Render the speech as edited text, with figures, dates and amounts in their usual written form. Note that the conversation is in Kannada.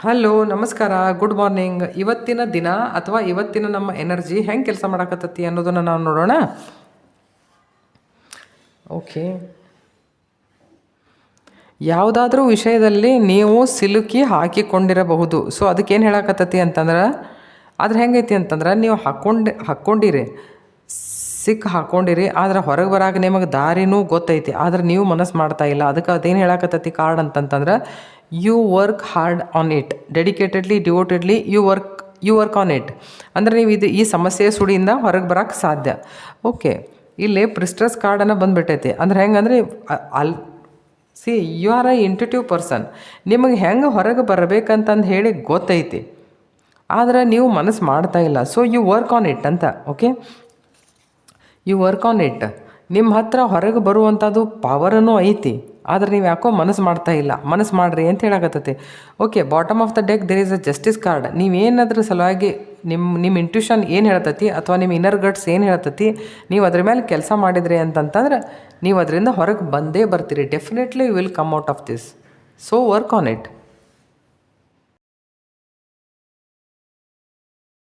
ಹಲೋ ನಮಸ್ಕಾರ, ಗುಡ್ ಮಾರ್ನಿಂಗ್. ಇವತ್ತಿನ ದಿನ ಅಥವಾ ಇವತ್ತಿನ ನಮ್ಮ ಎನರ್ಜಿ ಹೆಂಗೆ ಕೆಲಸ ಮಾಡಕತ್ತತಿ ಅನ್ನೋದನ್ನು ನಾವು ನೋಡೋಣ. ಓಕೆ, ಯಾವುದಾದ್ರೂ ವಿಷಯದಲ್ಲಿ ನೀವು ಸಿಲುಕಿ ಹಾಕಿಕೊಂಡಿರಬಹುದು. ಸೊ ಅದಕ್ಕೇನು ಹೇಳಕತ್ತತಿ ಅಂತಂದ್ರೆ, ಆದ್ರೆ ಹೆಂಗೈತಿ ಅಂತಂದ್ರೆ, ನೀವು ಹಾಕ್ಕೊಂಡಿರಿ, ಹಾಕ್ಕೊಂಡಿರಿ, ಆದ್ರೆ ಹೊರಗೆ ಬರಾಗ ನಿಮಗೆ ದಾರಿನೂ ಗೊತ್ತೈತಿ, ಆದ್ರೆ ನೀವು ಮನಸ್ಸು ಮಾಡ್ತಾ ಇಲ್ಲ. ಅದಕ್ಕೆ ಅದೇನು ಹೇಳಕತ್ತತಿ ಕಾರ್ಡ್ ಅಂತಂತಂದ್ರೆ, you work hard on it, dedicatedly, devotedly you work on it. ಅಂದರೆ ನೀವು ಈ ಸಮಸ್ಯೆಯ ಸುಡಿಯಿಂದ ಹೊರಗೆ ಬರೋಕ್ಕೆ ಸಾಧ್ಯ. ಓಕೆ, ಇಲ್ಲಿ ಪ್ರಿಸ್ಟ್ರೆಸ್ ಕಾರ್ಡನ್ನು ಬಂದುಬಿಟ್ಟೈತಿ. ಅಂದ್ರೆ ಹೆಂಗಂದ್ರೆ you are a intuitive person. ನಿಮಗೆ ಹೆಂಗೆ ಹೊರಗೆ ಬರಬೇಕಂತಂದು ಹೇಳಿ ಗೊತ್ತೈತಿ, ಆದ್ರೆ ನೀವು ಮನಸ್ಸು ಮಾಡ್ತಾ ಇಲ್ಲ. So you work on it ಅಂತ. Okay, you work on it. ನಿಮ್ಮ ಹತ್ರ ಹೊರಗೆ ಬರುವಂಥದ್ದು ಪವರನ್ನು ಐತಿ, ಆದರೆ ನೀವು ಯಾಕೋ ಮನಸ್ಸು ಮಾಡ್ತಾ ಇಲ್ಲ. ಮನಸ್ಸು ಮಾಡಿರಿ ಅಂತ ಹೇಳಕತ್ತತಿ. Okay, bottom of the deck there is a justice card. ನೀವೇನಾದ್ರೂ ಸಲುವಾಗಿ ನಿಮ್ಮ ಇಂಟ್ಯೂಷನ್ ಏನು ಹೇಳ್ತತಿ ಅಥವಾ ನಿಮ್ಮ ಇನ್ನರ್ ಗಟ್ಸ್ ಏನು ಹೇಳ್ತತಿ, ನೀವು ಅದ್ರ ಮೇಲೆ ಕೆಲಸ ಮಾಡಿದ್ರಿ ಅಂತಂತಂದ್ರೆ ನೀವು ಅದರಿಂದ ಹೊರಗೆ ಬಂದೇ ಬರ್ತೀರಿ. Definitely you will come out of this. So work on it.